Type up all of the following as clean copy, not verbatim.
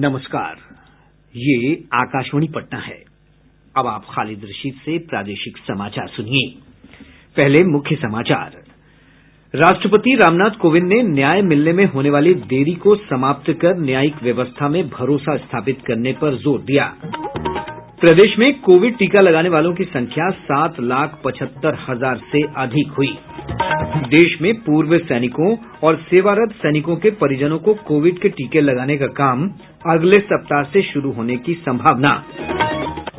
नमस्कार, ये आकाशवाणी पटना है। अब आप खालिद रशीद से प्रादेशिक समाचार सुनिए। पहले मुख्य समाचार। राष्ट्रपति रामनाथ कोविंद ने न्याय मिलने में होने वाली देरी को समाप्त कर न्यायिक व्यवस्था में भरोसा स्थापित करने पर जोर दिया। प्रदेश में कोविड टीका लगाने वालों की संख्या 7,75,000 से अधिक हुई। देश में पूर्व सैनिकों और सेवारत सैनिकों के परिजनों को कोविड के टीके लगाने का काम अगले सप्ताह से शुरू होने की संभावना।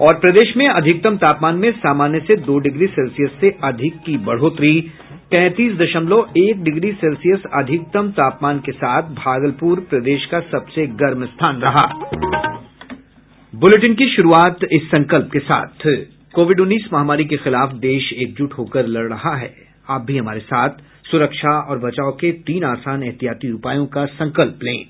और प्रदेश में अधिकतम तापमान में सामान्य से 2 डिग्री सेल्सियस से अधिक की बढ़ोतरी। 33.1 डिग्री सेल्सियस अधिकतम तापमान के साथ भागलपुर प्रदेश का सबसे गर्म स्थान रहा। बुलेटिन की शुरुआत इस संकल्प के साथ। कोविड-19 महामारी के खिलाफ देश एकजुट होकर लड़ रहा है। आप भी हमारे साथ सुरक्षा और बचाव के 3 आसान एहतियाती उपायों का संकल्प लें।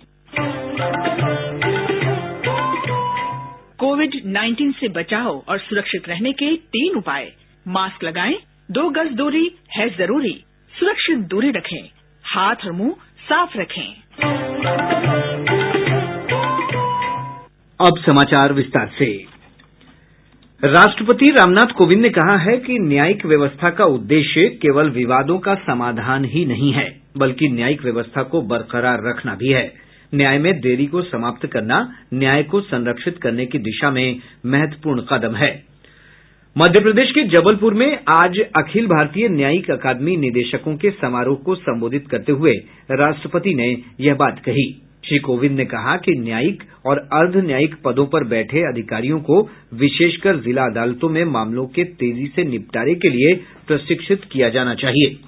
कोविड-19 से बचाव और सुरक्षित रहने के 3 उपाय। मास्क लगाएं, 2 गज दूरी है जरूरी, सुरक्षित दूरी रखें, हाथ और मुंह साफ रखें। अब समाचार विस्तार से। राष्ट्रपति रामनाथ कोविंद ने कहा है कि न्यायिक व्यवस्था का उद्देश्य केवल विवादों का समाधान ही नहीं है, बल्कि न्यायिक व्यवस्था को बरकरार रखना भी है। न्याय में देरी को समाप्त करना न्याय को संरक्षित करने की दिशा में महत्वपूर्ण कदम है। मध्य प्रदेश के जबलपुर में आज अखिल भारतीय न्यायिक अकादमी निदेशकों के समारोह को संबोधित करते हुए राष्ट्रपति ने यह बात कही। श्री कोविंद ने कहा कि न्यायिक और अर्ध न्यायिक पदों पर बैठे अधिकारियों को विशेषकर जिला अदालतों में मामलों के तेजी से निपटारे के लिए प्रशिक्षित किया जाना चाहिए।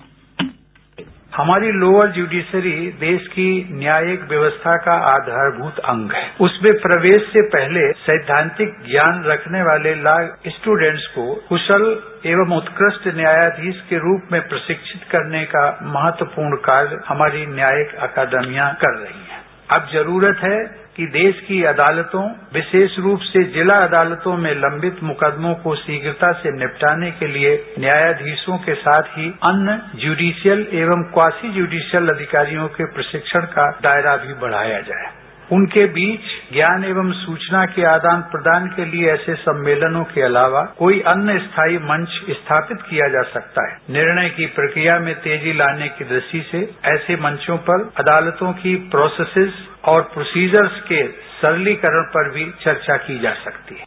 हमारी लोअर जुडिशरी देश की न्यायिक व्यवस्था का आधारभूत अंग है। उसमें प्रवेश से पहले सैद्धांतिक ज्ञान रखने वाले लॉ स्टूडेंट्स को कुशल एवं उत्कृष्ट न्यायाधीश के रूप में प्रशिक्षित करने का महत्वपूर्ण कार्य हमारी न्यायिक अकादमियां कर रही हैं। अब जरूरत है कि देश की अदालतों, विशेष रूप से जिला अदालतों में लंबित मुकदमों को शीघ्रता से निपटाने के लिए न्यायाधीशों के साथ ही अन्य जुडिशियल एवं क्वासी जुडिशियल अधिकारियों के प्रशिक्षण का दायरा भी बढ़ाया जाए। उनके बीच ज्ञान एवं सूचना के आदान प्रदान के लिए ऐसे सम्मेलनों के अलावा कोई अन्य स्थायी मंच स्थापित किया जा सकता है। निर्णय की प्रक्रिया में तेजी लाने की दृष्टि से ऐसे मंचों पर अदालतों की प्रोसेसेस और प्रोसीजर्स के सरलीकरण पर भी चर्चा की जा सकती है।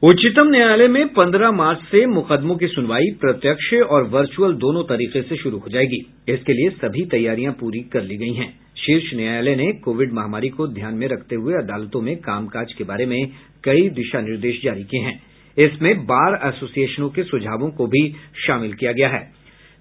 उच्चतम न्यायालय में 15 मार्च से मुकदमों की सुनवाई प्रत्यक्ष और वर्चुअल दोनों तरीके से शुरू हो जाएगी। इसके लिए सभी तैयारियां पूरी कर ली गई हैं। शीर्ष न्यायालय ने कोविड महामारी को ध्यान में रखते हुए अदालतों में कामकाज के बारे में कई दिशा निर्देश जारी किए हैं। इसमें बार एसोसिएशनों के सुझावों को भी शामिल किया गया है।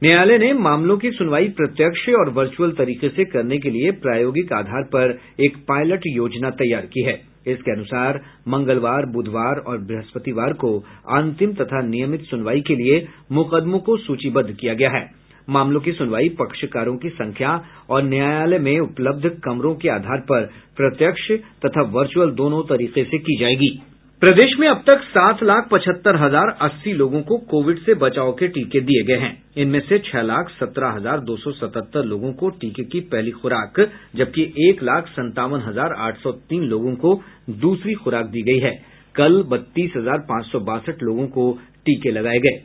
न्यायालय ने मामलों की सुनवाई प्रत्यक्ष और वर्चुअल तरीके से करने के लिए प्रायोगिक आधार पर एक पायलट योजना तैयार की है। इसके अनुसार मंगलवार, बुधवार और बृहस्पतिवार को अंतिम तथा नियमित सुनवाई के लिए मुकदमों को सूचीबद्ध किया गया है। मामलों की सुनवाई पक्षकारों की संख्या और न्यायालय में उपलब्ध कमरों के आधार पर प्रत्यक्ष तथा वर्चुअल दोनों तरीके से की जाएगी। प्रदेश में अब तक 7,75,080 लोगों को कोविड से बचाव के टीके दिए गए हैं। इनमें से 6,17,277 लोगों को टीके की पहली खुराक, जबकि 1,57,803 लोगों को दूसरी खुराक दी गई है। कल 32,562 लोगों को टीके लगाए गए।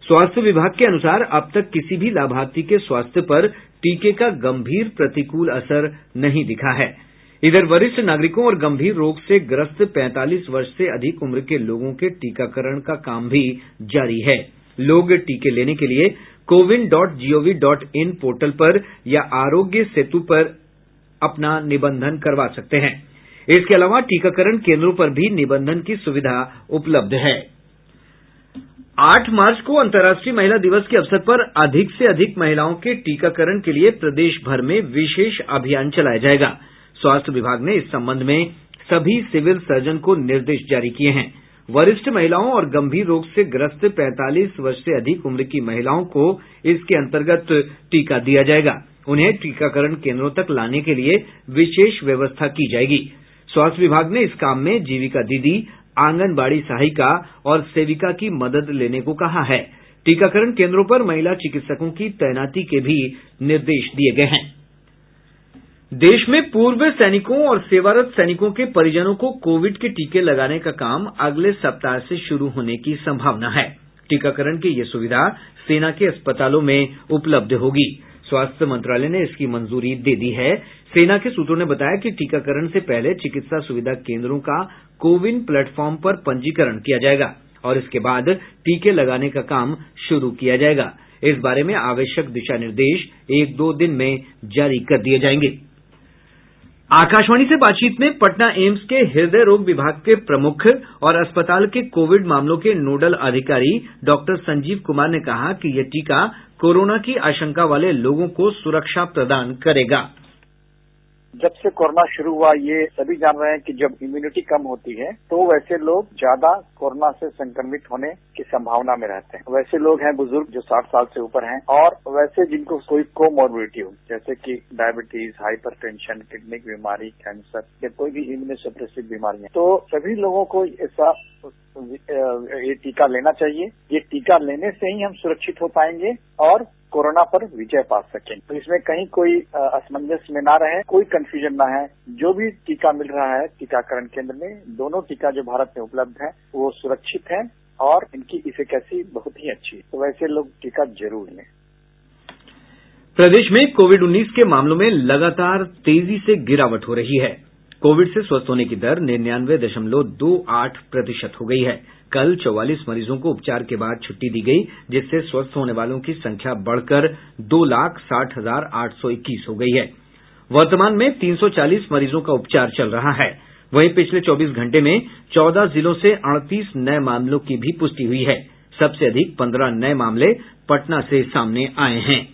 स्वास्थ्य विभाग के अनुसार अब तक किसी भी लाभार्थी के स्वास्थ्य पर टीके का गंभीर प्रतिकूल असर नहीं दिखा है। इधर वरिष्ठ नागरिकों और गंभीर रोग से ग्रस्त 45 वर्ष से अधिक उम्र के लोगों के टीकाकरण का काम भी जारी है। लोग टीके लेने के लिए cowin.gov.in पोर्टल पर या आरोग्य सेतु पर अपना निबंधन करवा सकते हैं। इसके अलावा टीकाकरण केंद्रों पर भी निबंधन की सुविधा उपलब्ध है। 8 मार्च को अंतर्राष्ट्रीय महिला दिवस के अवसर पर अधिक से अधिक महिलाओं के टीकाकरण के लिए प्रदेश भर में विशेष अभियान चलाया जाएगा। स्वास्थ्य विभाग ने इस संबंध में सभी सिविल सर्जन को निर्देश जारी किए हैं। वरिष्ठ महिलाओं और गंभीर रोग से ग्रस्त 45 वर्ष से अधिक उम्र की महिलाओं को इसके अंतर्गत टीका दिया जाएगा। उन्हें टीकाकरण केंद्रों तक लाने के लिए विशेष व्यवस्था की जाएगी। स्वास्थ्य विभाग ने इस काम में जीविका दीदी, आंगनबाड़ी सहायिका और सेविका की मदद लेने को कहा है। टीकाकरण केंद्रों पर महिला चिकित्सकों की तैनाती के भी निर्देश दिए गए हैं। देश में पूर्व सैनिकों और सेवारत सैनिकों के परिजनों को कोविड के टीके लगाने का काम अगले सप्ताह से शुरू होने की संभावना है। टीकाकरण की ये सुविधा सेना के अस्पतालों में उपलब्ध होगी। स्वास्थ्य मंत्रालय ने इसकी मंजूरी दे दी है। सेना के सूत्रों ने बताया कि टीकाकरण से पहले चिकित्सा सुविधा केंद्रों का कोविन प्लेटफॉर्म पर पंजीकरण किया जाएगा और इसके बाद टीके लगाने का काम शुरू किया जाएगा। इस बारे में आवश्यक दिशा निर्देश 1-2 दिन में जारी कर दिए जाएंगे। आकाशवाणी से बातचीत में पटना एम्स के हृदय रोग विभाग के प्रमुख और अस्पताल के कोविड मामलों के नोडल अधिकारी डॉक्टर संजीव कुमार ने कहा कि यह टीका कोरोना की आशंका वाले लोगों को सुरक्षा प्रदान करेगा। जब से कोरोना शुरू हुआ ये सभी जान रहे हैं कि जब इम्यूनिटी कम होती है तो वैसे लोग ज्यादा कोरोना से संक्रमित होने की संभावना में रहते हैं। वैसे लोग हैं बुजुर्ग जो 60 साल से ऊपर हैं और वैसे जिनको कोई कोमोर्बिडिटी हो जैसे कि डायबिटीज, हाइपरटेंशन, किडनी की बीमारी, कैंसर या कोई भी इम्यूनोसप्रेसिव बीमारियां, तो सभी लोगों को ऐसा ये टीका लेना चाहिए। ये टीका लेने से ही हम सुरक्षित हो पाएंगे और कोरोना पर विजय पा सकें। तो इसमें कहीं कोई असमंजस में ना रहे, कोई कंफ्यूजन ना है। जो भी टीका मिल रहा है टीकाकरण केंद्र में, दोनों टीका जो भारत में उपलब्ध है वो सुरक्षित है और इनकी इफिकेसी बहुत ही अच्छी है। तो वैसे लोग टीका जरूर लें। प्रदेश में कोविड-19 के मामलों में लगातार तेजी से गिरावट हो रही है। कोविड से स्वस्थ होने की दर 99.28% हो गई है। कल 44 मरीजों को उपचार के बाद छुट्टी दी गई, जिससे स्वस्थ होने वालों की संख्या बढ़कर 2,60,821 हो गई है। वर्तमान में 340 मरीजों का उपचार चल रहा है। वहीं पिछले 24 घंटे में 14 जिलों से 38 नए मामलों की भी पुष्टि हुई है। सबसे अधिक 15 नए मामले पटना से सामने आए हैं।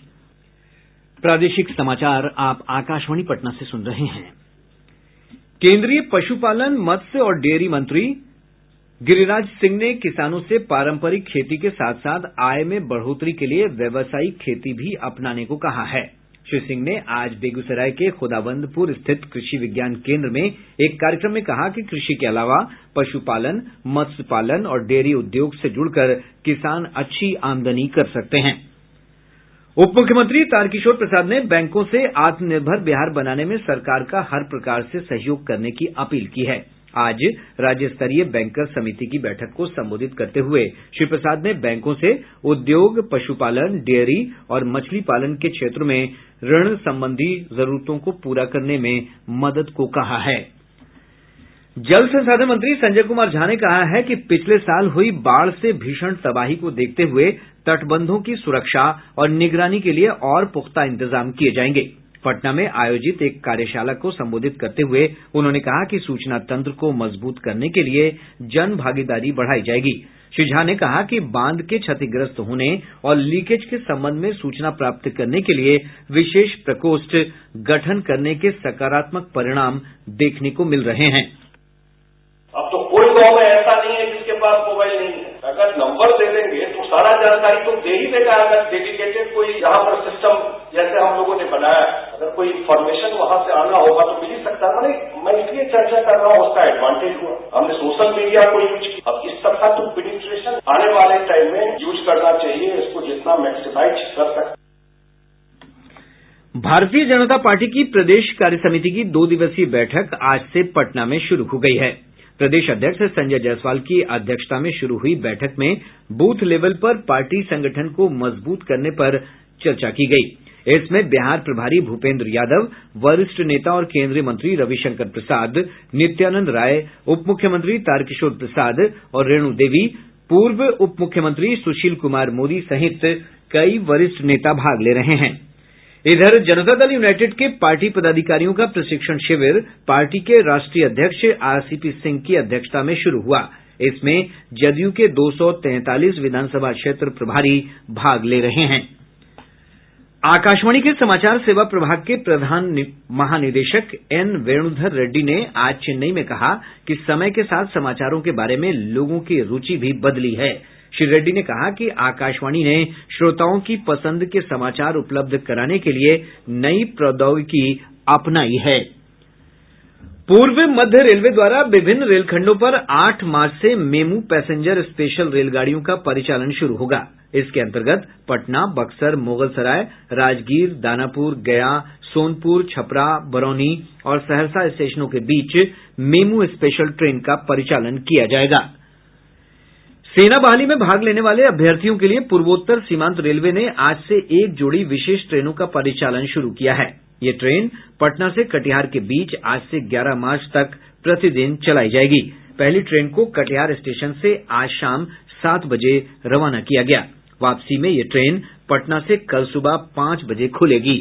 प्रादेशिक समाचार आप आकाशवाणी पटना से सुन रहे हैं। केंद्रीय पशुपालन, मत्स्य और डेयरी मंत्री गिरिराज सिंह ने किसानों से पारंपरिक खेती के साथ साथ आय में बढ़ोतरी के लिए व्यावसायिक खेती भी अपनाने को कहा है। श्री सिंह ने आज बेगूसराय के खुदाबंदपुर स्थित कृषि विज्ञान केंद्र में एक कार्यक्रम में कहा कि कृषि के अलावा पशुपालन, मत्स्य पालन और डेयरी उद्योग से जुड़कर किसान अच्छी आमदनी कर सकते हैं। उप मुख्यमंत्री तारकिशोर प्रसाद ने बैंकों से आत्मनिर्भर बिहार बनाने में सरकार का हर प्रकार से सहयोग करने की अपील की है। आज राज्य स्तरीय बैंकर्स समिति की बैठक को संबोधित करते हुए श्री प्रसाद ने बैंकों से उद्योग, पशुपालन, डेयरी और मछली पालन के क्षेत्र में ऋण संबंधी जरूरतों को पूरा करने में मदद को कहा है। जल संसाधन मंत्री संजय कुमार झा ने कहा है कि पिछले साल हुई बाढ़ से भीषण तबाही को देखते हुए तटबंधों की सुरक्षा और निगरानी के लिए और पुख्ता इंतजाम किए जाएंगे। पटना में आयोजित एक कार्यशाला को संबोधित करते हुए उन्होंने कहा कि सूचना तंत्र को मजबूत करने के लिए जन भागीदारी बढ़ाई जाएगी। श्री झा ने कहा कि बांध के क्षतिग्रस्त होने और लीकेज के संबंध में सूचना प्राप्त करने के लिए विशेष प्रकोष्ठ गठन करने के सकारात्मक परिणाम देखने को मिल रहे हैं। अब तो कोई गांव में ऐसा नहीं है जिसके पास मोबाइल नहीं है। अगर नंबर दे देंगे तो सारा जानकारी तो दे ही देगा। अगर डेडिकेटेड कोई यहाँ पर सिस्टम जैसे हम लोगों ने बनाया, अगर कोई इन्फॉर्मेशन वहां से आना होगा तो मिल ही सकता है। मैं इसलिए चर्चा कर रहा हूँ, उसका एडवांटेज हुआ। हमने सोशल मीडिया को यूज किया। अब इस तरह तो पेनिट्रेशन आने वाले टाइम में यूज करना चाहिए, इसको जितना मैक्सिमाइज कर सकते। भारतीय जनता पार्टी की प्रदेश कार्यसमिति की 2 दिवसीय बैठक आज से पटना में शुरू हो गई है। प्रदेश अध्यक्ष संजय जायसवाल की अध्यक्षता में शुरू हुई बैठक में बूथ लेवल पर पार्टी संगठन को मजबूत करने पर चर्चा की गई। इसमें बिहार प्रभारी भूपेंद्र यादव, वरिष्ठ नेता और केंद्रीय मंत्री रविशंकर प्रसाद, नित्यानंद राय, उप मुख्यमंत्री तारकिशोर प्रसाद और रेणु देवी, पूर्व उप मुख्यमंत्री सुशील कुमार मोदी सहित कई वरिष्ठ नेता भाग ले रहे हैं। इधर जनता दल यूनाइटेड के पार्टी पदाधिकारियों का प्रशिक्षण शिविर पार्टी के राष्ट्रीय अध्यक्ष आरसीपी सिंह की अध्यक्षता में शुरू हुआ। इसमें जदयू के 243 विधानसभा क्षेत्र प्रभारी भाग ले रहे हैं। आकाशवाणी के समाचार सेवा प्रभाग के प्रधान महानिदेशक एन वेणुधर रेड्डी ने आज चेन्नई में कहा कि समय के साथ समाचारों के बारे में लोगों की रुचि भी बदली है। श्री रेड्डी ने कहा कि आकाशवाणी ने श्रोताओं की पसंद के समाचार उपलब्ध कराने के लिए नई प्रौद्योगिकी अपनाई है। पूर्व मध्य रेलवे द्वारा विभिन्न रेलखंडों पर 8 मार्च से मेमू पैसेंजर स्पेशल रेलगाड़ियों का परिचालन शुरू होगा। इसके अंतर्गत पटना, बक्सर, मुगलसराय, राजगीर, दानापुर, गया, सोनपुर, छपरा, बरौनी और सहरसा स्टेशनों के बीच मेमू स्पेशल ट्रेन का परिचालन किया जायेगा। सेना बहाली में भाग लेने वाले अभ्यर्थियों के लिए पूर्वोत्तर सीमांत रेलवे ने आज से एक जोड़ी विशेष ट्रेनों का परिचालन शुरू किया है। ये ट्रेन पटना से कटिहार के बीच आज से 11 मार्च तक प्रतिदिन चलाई जाएगी। पहली ट्रेन को कटिहार स्टेशन से आज शाम 7 बजे रवाना किया गया। वापसी में ये ट्रेन पटना से कल सुबह 5 बजे खुलेगी।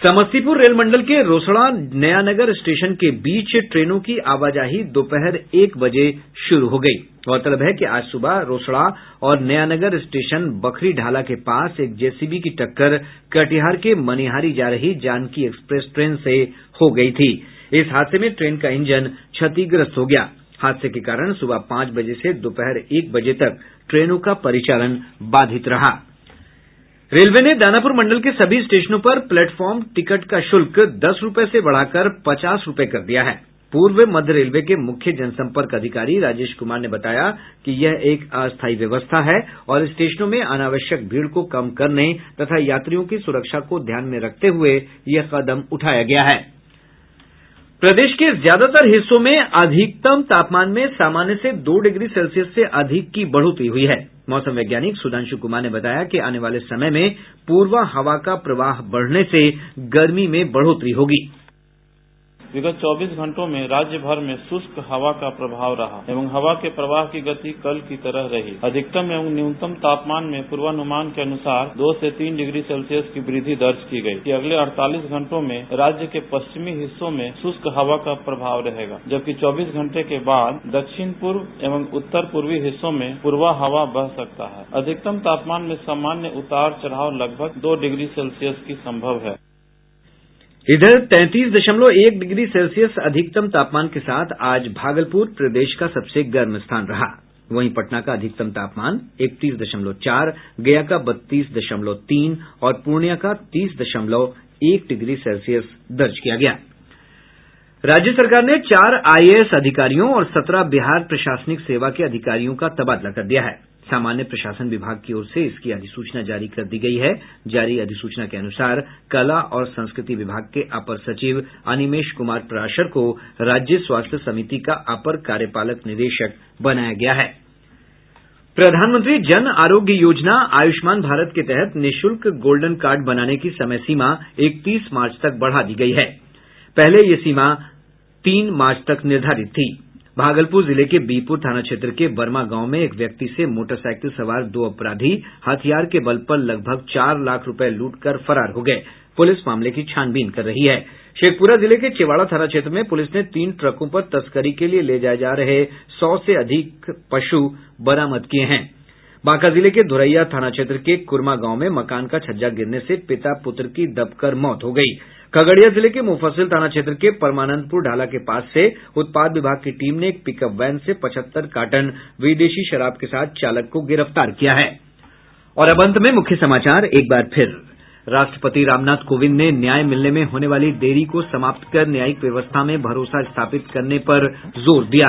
समस्तीपुर रेल मंडल के रोसड़ा नयानगर स्टेशन के बीच ट्रेनों की आवाजाही दोपहर 1 बजे शुरू हो गई। गौरतलब है कि आज सुबह रोसड़ा और नयानगर स्टेशन बखरी ढाला के पास एक जेसीबी की टक्कर कटिहार के मनिहारी जा रही जानकी एक्सप्रेस ट्रेन से हो गई थी। इस हादसे में ट्रेन का इंजन क्षतिग्रस्त हो गया। हादसे के कारण सुबह 5 बजे से दोपहर 1 बजे तक ट्रेनों का परिचालन बाधित रहा। रेलवे ने दानापुर मंडल के सभी स्टेशनों पर प्लेटफॉर्म टिकट का शुल्क 10 रुपये से बढ़ाकर 50 रुपये कर दिया है। पूर्व मध्य रेलवे के मुख्य जनसंपर्क अधिकारी राजेश कुमार ने बताया कि यह एक अस्थायी व्यवस्था है और स्टेशनों में अनावश्यक भीड़ को कम करने तथा यात्रियों की सुरक्षा को ध्यान में रखते हुए यह कदम उठाया गया है। प्रदेश के ज्यादातर हिस्सों में अधिकतम तापमान में सामान्य से 2 डिग्री सेल्सियस से अधिक की बढ़ोतरी हुई है। मौसम वैज्ञानिक सुधांशु कुमार ने बताया कि आने वाले समय में पूर्वा हवा का प्रवाह बढ़ने से गर्मी में बढ़ोतरी होगी। विगत 24 घंटों में राज्य भर में शुष्क हवा का प्रभाव रहा एवं हवा के प्रवाह की गति कल की तरह रही। अधिकतम एवं न्यूनतम तापमान में पूर्वानुमान के अनुसार 2 से 3 डिग्री सेल्सियस की वृद्धि दर्ज की गई। कि अगले 48 घंटों में राज्य के पश्चिमी हिस्सों में शुष्क हवा का प्रभाव रहेगा, जबकि 24 घंटे के बाद दक्षिण पूर्व एवं उत्तर पूर्वी हिस्सों में पूर्वा हवा बह सकता है। अधिकतम तापमान में सामान्य उतार चढ़ाव लगभग 2 डिग्री सेल्सियस की संभव है। इधर 33.1 डिग्री सेल्सियस अधिकतम तापमान के साथ आज भागलपुर प्रदेश का सबसे गर्म स्थान रहा। वहीं पटना का अधिकतम तापमान 31.4, गया का 32.3 और पूर्णिया का 30.1 डिग्री सेल्सियस दर्ज किया गया। राज्य सरकार ने 4 IAS अधिकारियों और 17 बिहार प्रशासनिक सेवा के अधिकारियों का तबादला कर दिया है। सामान्य प्रशासन विभाग की ओर से इसकी अधिसूचना जारी कर दी गई है। जारी अधिसूचना के अनुसार कला और संस्कृति विभाग के अपर सचिव अनिमेश कुमार पराशर को राज्य स्वास्थ्य समिति का अपर कार्यपालक निदेशक बनाया गया है। प्रधानमंत्री जन आरोग्य योजना आयुष्मान भारत के तहत निःशुल्क गोल्डन कार्ड बनाने की समय सीमा 31 मार्च तक बढ़ा दी गई है। पहले ये सीमा 3 मार्च तक निर्धारित थी। भागलपुर जिले के बीपुर थाना क्षेत्र के बर्मा गांव में एक व्यक्ति से मोटरसाइकिल सवार 2 अपराधी हथियार के बल पर लगभग 4 लाख रुपए लूटकर फरार हो गए। पुलिस मामले की छानबीन कर रही है। शेखपुरा जिले के चेवाड़ा थाना क्षेत्र में पुलिस ने 3 ट्रकों पर तस्करी के लिए ले जाए जा रहे 100 से अधिक पशु बरामद किए हैं। बांका जिले के धोरैया थाना क्षेत्र के कुरमा गांव में मकान का छज्जा गिरने से पिता पुत्र की दबकर मौत हो गई। खगड़िया जिले के मुफस्सिल थाना क्षेत्र के परमानंदपुर ढाला के पास से उत्पाद विभाग की टीम ने एक पिकअप वैन से 75 कार्टन विदेशी शराब के साथ चालक को गिरफ्तार किया है। और अब अंत में मुख्य समाचार एक बार फिर। राष्ट्रपति रामनाथ कोविंद ने न्याय मिलने में होने वाली देरी को समाप्त कर न्यायिक व्यवस्था में भरोसा स्थापित करने पर जोर दिया।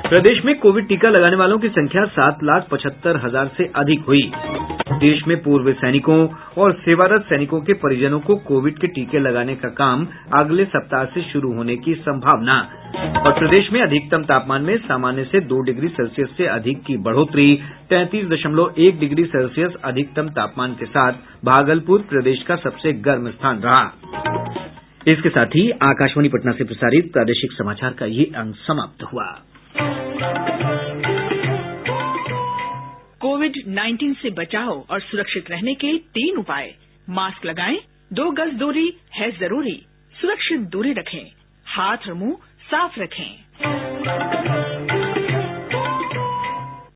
प्रदेश में कोविड टीका लगाने वालों की संख्या 7,75,000 से अधिक हुई। देश में पूर्व सैनिकों और सेवारत सैनिकों के परिजनों को कोविड के टीके लगाने का काम अगले सप्ताह से शुरू होने की संभावना। और प्रदेश में अधिकतम तापमान में सामान्य से 2 डिग्री सेल्सियस से अधिक की बढ़ोतरी। 33.1 डिग्री सेल्सियस अधिकतम तापमान के साथ भागलपुर प्रदेश का सबसे गर्म स्थान रहा। इसके साथ ही आकाशवाणी पटना से प्रसारित प्रादेशिक समाचार का ये अंक समाप्त हुआ। कोविड-19 से बचाव और सुरक्षित रहने के 3 उपाय। मास्क लगाएं, 2 गज दूरी है जरूरी, सुरक्षित दूरी रखें, हाथ और मुंह साफ रखें।